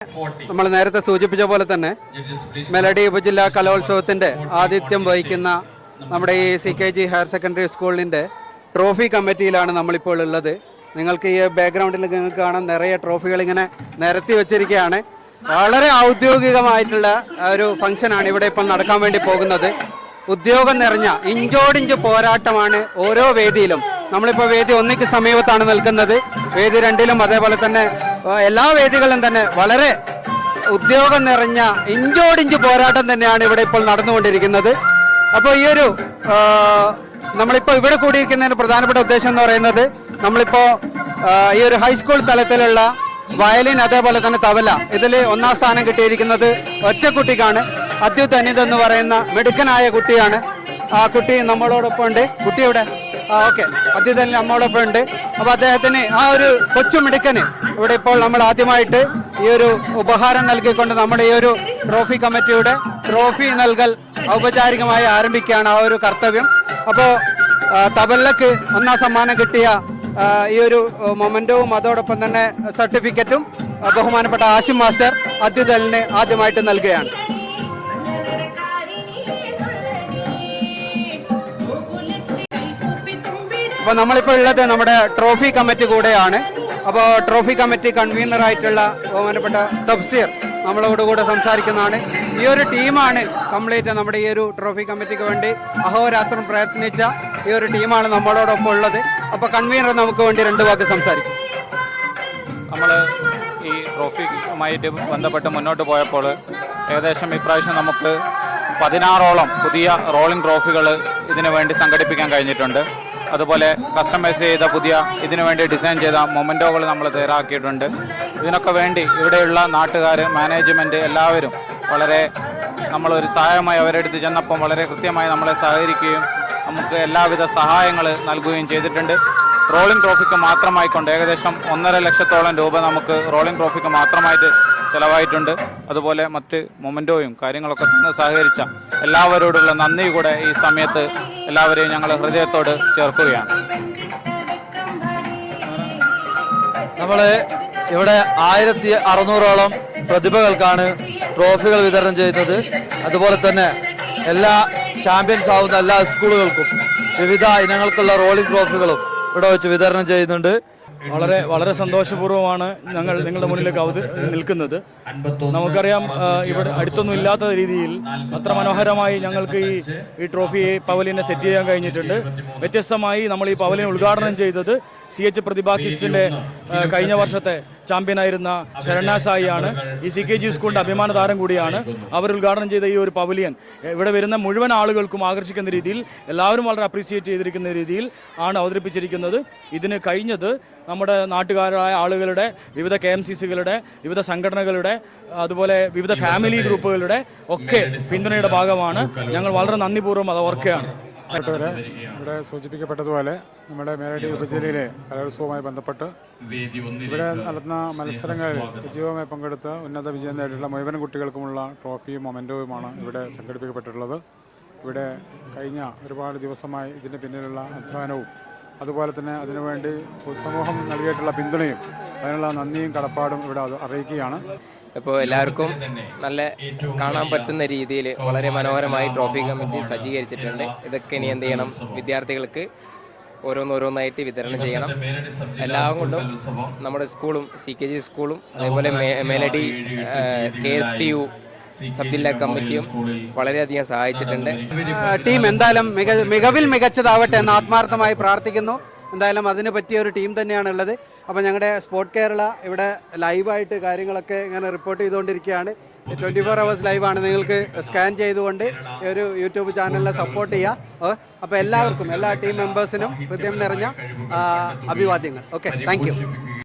നമ്മൾ നേരത്തെ സൂചിപ്പിച്ച പോലെ തന്നെ മെലഡി ഉപജില്ലാ കലോത്സവത്തിന്റെ ആതിഥ്യം വഹിക്കുന്ന നമ്മുടെ ഈ CKG ഹയർ സെക്കൻഡറി സ്കൂളിന്റെ ട്രോഫി കമ്മിറ്റിയിലാണ് നമ്മളിപ്പോൾ ഉള്ളത്. നിങ്ങൾക്ക് ഈ ബാക്ക്ഗ്രൗണ്ടിൽ നിങ്ങൾക്ക് കാണാൻ നിറയെ ട്രോഫികൾ ഇങ്ങനെ നിരത്തി വെച്ചിരിക്കുകയാണ്. വളരെ ഔദ്യോഗികമായിട്ടുള്ള ഒരു ഫംഗ്ഷനാണ് ഇവിടെ ഇപ്പോൾ നടക്കാൻ വേണ്ടി പോകുന്നത്. ഉദ്യോഗം നിറഞ്ഞ ഇഞ്ചോടിഞ്ച് പോരാട്ടമാണ് ഓരോ വേദിയിലും. നമ്മളിപ്പോൾ വേദി 1ക്ക് സമീപത്താണ് നിൽക്കുന്നത്. വേദി 2ലും അതേപോലെ തന്നെ എല്ലാ വേദികളിലും തന്നെ വളരെ ഉദ്യോഗം നിറഞ്ഞ ഇഞ്ചോടിഞ്ച് പോരാട്ടം തന്നെയാണ് ഇവിടെ ഇപ്പോൾ നടന്നുകൊണ്ടിരിക്കുന്നത്. അപ്പോൾ ഈ ഒരു നമ്മളിപ്പോൾ ഇവിടെ കൂടിയിരിക്കുന്നതിന് പ്രധാനപ്പെട്ട ഉദ്ദേശം എന്ന് പറയുന്നത് നമ്മളിപ്പോൾ ഈ ഒരു ഹൈസ്കൂൾ തലത്തിലുള്ള വയലിൻ അതേപോലെ തന്നെ തബല ഇതിൽ 1ാം സ്ഥാനം കിട്ടിയിരിക്കുന്നത് ഒറ്റ കുട്ടിക്കാണ്. അദ്യുത് അനിത് എന്ന് പറയുന്ന മിടുക്കനായ കുട്ടിയാണ്. ആ കുട്ടി നമ്മളോടൊപ്പം ഉണ്ട്. കുട്ടിയുടെ ഓക്കെ അദ്യുത് അനിൽ നമ്മളോടൊപ്പം ഉണ്ട്. അപ്പോൾ അദ്ദേഹത്തിന് ആ ഒരു കൊച്ചു മിടുക്കന് ഇവിടെ ഇപ്പോൾ നമ്മൾ ആദ്യമായിട്ട് ഈ ഒരു ഉപഹാരം നൽകിക്കൊണ്ട് നമ്മുടെ ഈ ഒരു ട്രോഫി കമ്മിറ്റിയുടെ ട്രോഫി നൽകൽ ഔപചാരികമായി ആരംഭിക്കുകയാണ് ആ ഒരു കർത്തവ്യം. അപ്പോൾ തബലക്ക് 1ാം സമ്മാനം കിട്ടിയ ഈ ഒരു മൊമെന്റവും അതോടൊപ്പം തന്നെ സർട്ടിഫിക്കറ്റും ബഹുമാനപ്പെട്ട ആശിം മാസ്റ്റർ അദ്യുത് അനിലിന് ആദ്യമായിട്ട് നൽകുകയാണ്. അപ്പോൾ നമ്മളിപ്പോൾ ഉള്ളത് നമ്മുടെ ട്രോഫി കമ്മിറ്റി കൂടെയാണ്. അപ്പോൾ ട്രോഫി കമ്മിറ്റി കൺവീനറായിട്ടുള്ള ബഹുമാനപ്പെട്ട തഫ്സീർ നമ്മളോടുകൂടെ സംസാരിക്കുന്നതാണ്. ഈ ഒരു ടീമാണ് കംപ്ലീറ്റ് നമ്മുടെ ഈ ഒരു ട്രോഫി കമ്മിറ്റിക്ക് വേണ്ടി അഹോരാത്രം പ്രയത്നിച്ച ഈ ഒരു ടീമാണ് നമ്മളോടൊപ്പം ഉള്ളത്. അപ്പോൾ കൺവീനർ നമുക്ക് വേണ്ടി 2 വാക്ക് സംസാരിക്കും. നമ്മൾ ഈ ട്രോഫിയുമായിട്ട് ബന്ധപ്പെട്ട് മുന്നോട്ട് പോയപ്പോൾ ഏകദേശം ഇപ്രാവശ്യം നമുക്ക് 16ഓളം പുതിയ റോളിംഗ് ട്രോഫികൾ ഇതിനു വേണ്ടി സംഘടിപ്പിക്കാൻ കഴിഞ്ഞിട്ടുണ്ട്. അതുപോലെ കസ്റ്റമൈസ് ചെയ്ത പുതിയ ഇതിനു വേണ്ടി ഡിസൈൻ ചെയ്ത മൊമെൻറ്റോകൾ നമ്മൾ തയ്യാറാക്കിയിട്ടുണ്ട്. ഇതിനൊക്കെ വേണ്ടി ഇവിടെയുള്ള നാട്ടുകാർ, മാനേജ്മെൻറ്റ് എല്ലാവരും വളരെ നമ്മളൊരു സഹായമായി അവരെടുത്ത് ചെന്നപ്പം വളരെ കൃത്യമായി നമ്മളെ സഹകരിക്കുകയും നമുക്ക് എല്ലാവിധ സഹായങ്ങൾ നൽകുകയും ചെയ്തിട്ടുണ്ട്. റോളിംഗ് ട്രോഫിക്ക് മാത്രമായിക്കൊണ്ട് ഏകദേശം 1.5 ലക്ഷത്തോളം രൂപ നമുക്ക് റോളിംഗ് ട്രോഫിക്ക് മാത്രമായിട്ട് ചിലവായിട്ടുണ്ട്. അതുപോലെ മറ്റ് മൊമെൻറ്റോയും കാര്യങ്ങളൊക്കെ സഹകരിച്ച എല്ലാവരോടുള്ള നന്ദി കൂടെ ഈ സമയത്ത് എല്ലാവരെയും ഞങ്ങൾ ഹൃദയത്തോട് ചേർക്കുകയാണ്. നമ്മൾ ഇവിടെ 1600ഓളം പ്രതിഭകൾക്കാണ് ട്രോഫികൾ വിതരണം ചെയ്യുന്നത്. അതുപോലെ തന്നെ എല്ലാ ചാമ്പ്യൻസ് ആവുന്ന എല്ലാ സ്കൂളുകൾക്കും വിവിധ ഇനങ്ങൾക്കുള്ള റോളിംഗ് ട്രോഫികളും ഇവിടെ വെച്ച് വിതരണം ചെയ്യുന്നുണ്ട്. വളരെ സന്തോഷപൂർവ്വമാണ് ഞങ്ങൾ നിങ്ങളുടെ മുന്നിലേക്ക് നിൽക്കുന്നത്. നമുക്കറിയാം ഇവിടെ അടുത്തൊന്നും ഇല്ലാത്ത രീതിയിൽ അത്ര മനോഹരമായി ഞങ്ങൾക്ക് ഈ ട്രോഫി പവലിനെ സെറ്റ് ചെയ്യാൻ കഴിഞ്ഞിട്ടുണ്ട്. വ്യത്യസ്തമായി നമ്മൾ ഈ പവലിനെ ഉദ്ഘാടനം ചെയ്തത് CH പ്രതിഭ കിഡ്സിന്റെ കഴിഞ്ഞ വർഷത്തെ ചാമ്പ്യനായിരുന്ന ശരണ്യ സായിയാണ്. ഈ CKG സ്കൂളിന്റെ അഭിമാന താരം കൂടിയാണ്. അവർ ഉദ്ഘാടനം ചെയ്ത ഈ ഒരു പവലിയൻ ഇവിടെ വരുന്ന മുഴുവൻ ആളുകൾക്കും ആകർഷിക്കുന്ന രീതിയിൽ എല്ലാവരും വളരെ അപ്രീഷിയേറ്റ് ചെയ്തിരിക്കുന്ന രീതിയിൽ ആണ് അവതരിപ്പിച്ചിരിക്കുന്നത്. ഇതിന് കഴിഞ്ഞത് നമ്മുടെ നാട്ടുകാരായ ആളുകളുടെ, വിവിധ KMCCകളുടെ, വിവിധ സംഘടനകളുടെ, അതുപോലെ വിവിധ ഫാമിലി ഗ്രൂപ്പുകളുടെ ഒക്കെ പിന്തുണയുടെ ഭാഗമാണ്. ഞങ്ങൾ വളരെ നന്ദിപൂർവ്വം അത് ഓർക്കുകയാണ്. ഇവിടെ സൂചിപ്പിക്കപ്പെട്ടതുപോലെ നമ്മുടെ മേലടി ഉപജില്ലയിലെ കലോത്സവവുമായി ബന്ധപ്പെട്ട് ഇവിടെ നടത്തുന്ന മത്സരങ്ങളിൽ സജീവമായി പങ്കെടുത്ത് ഉന്നത വിജയം നേടിയിട്ടുള്ള മുഴുവൻ കുട്ടികൾക്കുമുള്ള ട്രോഫിയും മൊമെൻറ്റോയുമാണ് ഇവിടെ സംഘടിപ്പിക്കപ്പെട്ടിട്ടുള്ളത്. ഇവിടെ കഴിഞ്ഞ ഒരുപാട് ദിവസമായി ഇതിന് പിന്നിലുള്ള അധ്വാനവും അതുപോലെ തന്നെ അതിനുവേണ്ടി പൊതുസമൂഹം നൽകിയിട്ടുള്ള പിന്തുണയും അതിനുള്ള നന്ദിയും കടപ്പാടും ഇവിടെ അറിയിക്കുകയാണ്. ഇപ്പോൾ എല്ലാവർക്കും നല്ല കാണാൻ പറ്റുന്ന രീതിയിൽ വളരെ മനോഹരമായി ട്രോഫി കമ്മിറ്റി സജ്ജീകരിച്ചിട്ടുണ്ട്. ഇതൊക്കെ ഇനി എന്ത് ചെയ്യണം, വിദ്യാർത്ഥികൾക്ക് ഓരോന്നായിട്ട് വിതരണം ചെയ്യണം. എല്ലാം കൊണ്ടും നമ്മുടെ സ്കൂളും CKG സ്കൂളും അതേപോലെ മെലഡി KSTU സബ് ജില്ലാ കമ്മിറ്റിയും വളരെയധികം സഹായിച്ചിട്ടുണ്ട്. ടീം എന്തായാലും മികവിൽ മികച്ചതാവട്ടെ എന്ന് ആത്മാർത്ഥമായി പ്രാർത്ഥിക്കുന്നു. എന്തായാലും അതിന് പറ്റിയ ഒരു ടീം തന്നെയാണ് ഉള്ളത്. അപ്പോൾ ഞങ്ങളുടെ സ്പോർട് കേരള ഇവിടെ ലൈവായിട്ട് കാര്യങ്ങളൊക്കെ ഇങ്ങനെ റിപ്പോർട്ട് ചെയ്തുകൊണ്ടിരിക്കുകയാണ്. 24 hours ലൈവാണ്. നിങ്ങൾക്ക് സ്കാൻ ചെയ്തുകൊണ്ട് ഈ ഒരു യൂട്യൂബ് ചാനലിനെ സപ്പോർട്ട് ചെയ്യുക. അപ്പോൾ എല്ലാവർക്കും, എല്ലാ ടീം മെമ്പേഴ്സിനും ഹൃദയം നിറഞ്ഞ അഭിവാദ്യങ്ങൾ. Okay, thank you.